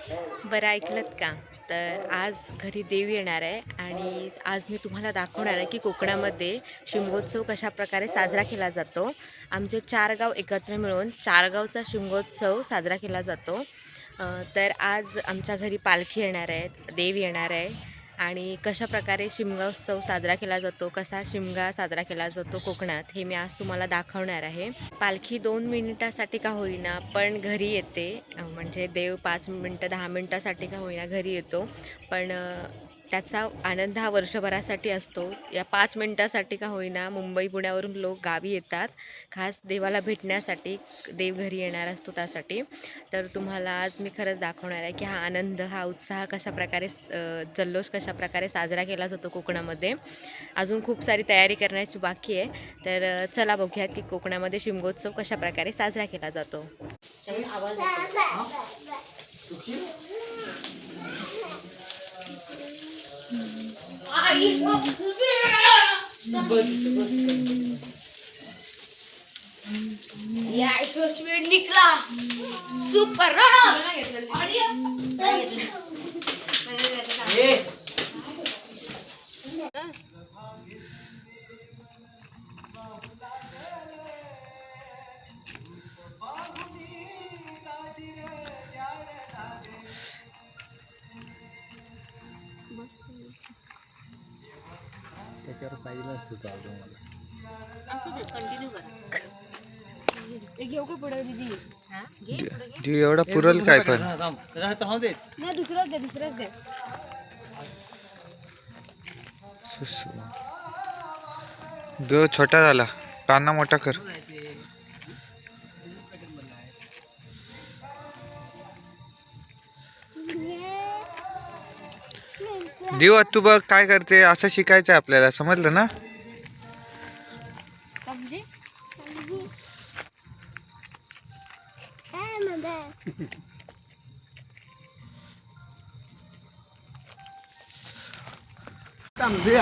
बरं ऐकलत का? तर आज घरी देव येणार आहे आणि आज मी तुम्हाला दाखवणार आहे की कोकणामध्ये शिमगोत्सव कशाप्रकारे साजरा केला जातो. आमचे 4 गाव एकत्र मिळून 4 गावचा शिमगोत्सव साजरा केला जातो. तर आज आमच्या घरी पालखी येणार आहे, देव येणार आहे आणि कशाप्रकारे शिमगोत्सव साजरा केला जातो, कसा शिमगा साजरा केला जातो कोकणात, हे मी आज तुम्हाला दाखवणार आहे. पालखी 2 मिनिटासाठी का होईना पण घरी येते. म्हणजे देव 5 मिनटं 10 मिनटासाठी का होईना घरी येतो. पण त्याचा आनंद हा वर्षभरासाठी असतो. या 5 मिनटासाठी का होईना मुंबई पुण्यावरून लोक गावी येतात खास देवाला भेटण्यासाठी. देव घरी येणार असतो त्यासाठी. तर तुम्हाला आज मी खरंच दाखवणार आहे की हा आनंद, हा उत्साह कशाप्रकारे जल्लोष कशाप्रकारे साजरा केला जातो कोकणामध्ये. अजून खूप सारी तयारी करण्याची बाकी आहे. तर चला बघूयात की कोकणामध्ये शिमगोत्सव कशाप्रकारे साजरा केला जातो. आवाज या स्पीड निकला सुपर त्याच्यावर पाहिजे सुचावतो मला. असू दे, कंटिन्यू करा. घेऊ का पुढे दीदी? हा घे पुढे घे. जी एवढा पुरल काय पण नाही दुसराच दे. जो छोटा झाला काना मोठा कर. देव तू बघ काय करते, असं शिकायचं आपल्याला, समजलं ना? समजे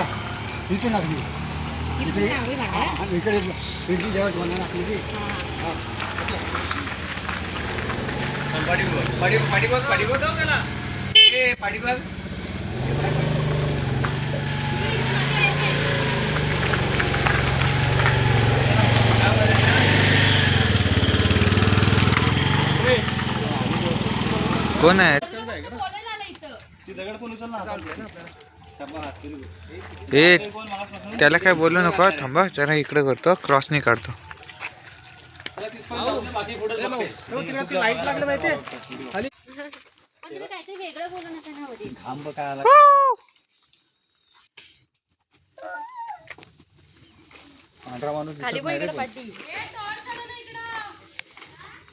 इथे लागली इकडे पिंडी जेव्हा बनवणार लागली कोण आहे? ए त्याला काय बोलू नको, थांबा जरा इकडे करतो, क्रॉस नाही काढतो. थांब काय आला पांढरा माणूस खाली दिसत बघ नाही रे इकडे पण. पाठी.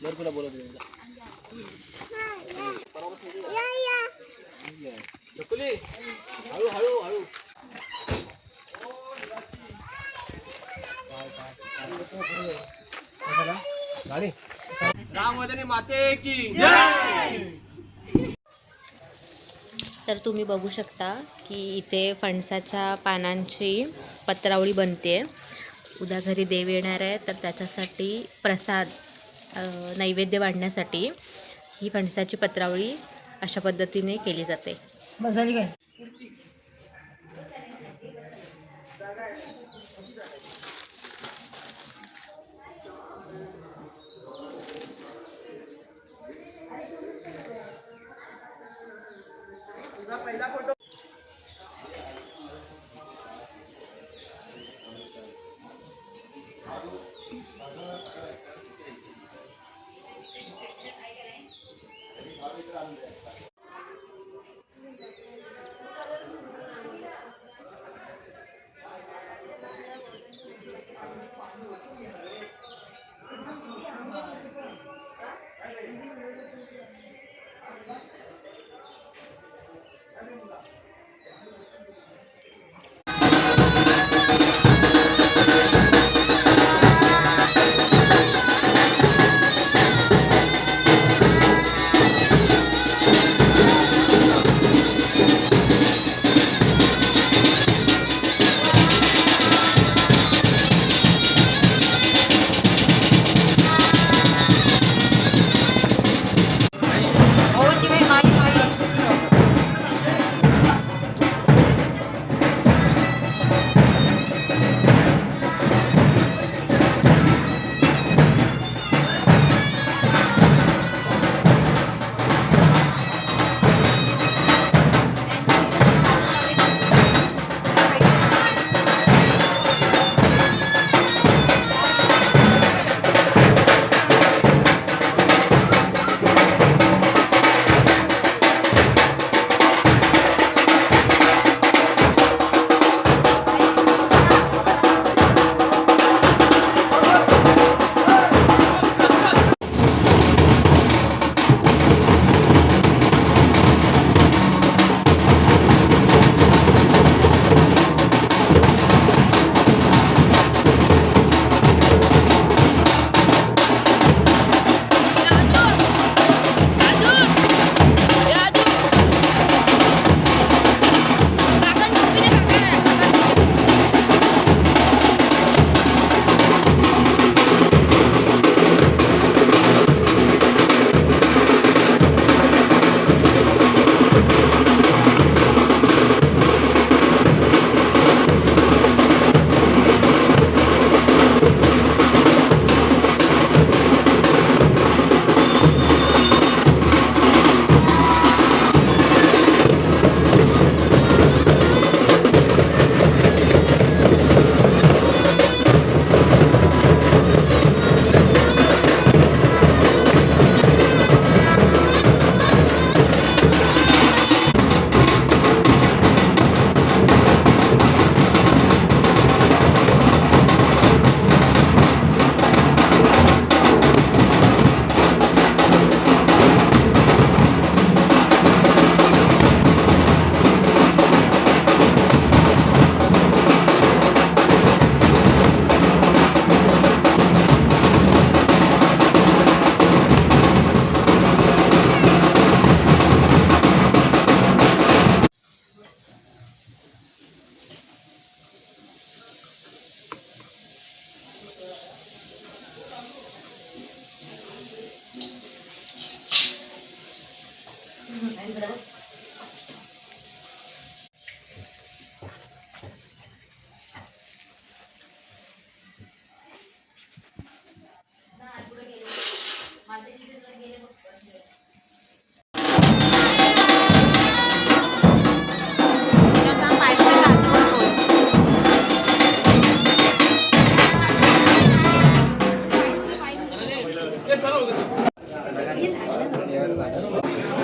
बरं तुला बोलत तर तुम्ही बघू शकता की इथे फणसाच्या पानांची पत्रावळी बनते. उद्या घरी देव येणार आहे तर त्याच्यासाठी प्रसाद नैवेद्य वाढण्यासाठी ही फणसाची पत्रावळी अशा पद्धतीने केली जाते. बस झाली काय?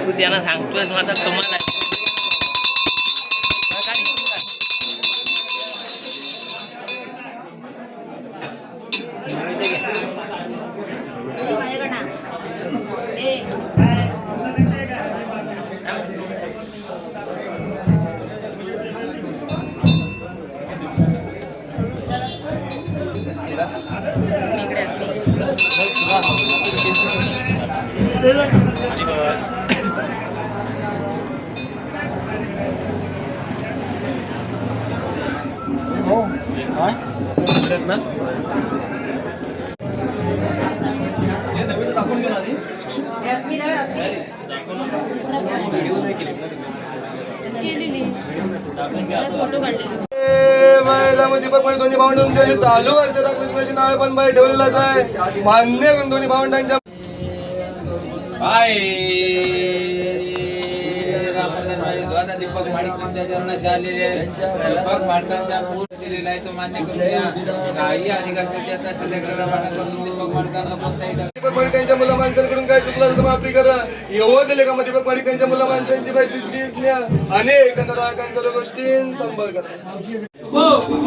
तू त्यांना सांगतोयस माझा तुम्हाला मी इकडे असते. हो काय ना दाखवून घेऊन आधी फोटो काढलेले दीपक म्हणे दोन्ही भावंडांचे चालू वर्षात कृष्णाची नावे पण बाहेर ठेवलेलाच आहे मान्य करून दोन्ही भावंडांच्या दीपक माडिकांच्या चरणाशी आलेले दीपक माडकांचा पूर दिलेला आहे तो मान्य करून द्या काही अधिकाऱ्यांच्या दीपक माडकांना कोणताही दीपक माडिकांच्या मुला माणसांकडून काय चुकलं तर माफी करा एवढं दिले का मग दीपक माडिकांच्या मुला माणसांची बाई सिद्धीच न्या अनेक सर्व गोष्टी सांभाळ करा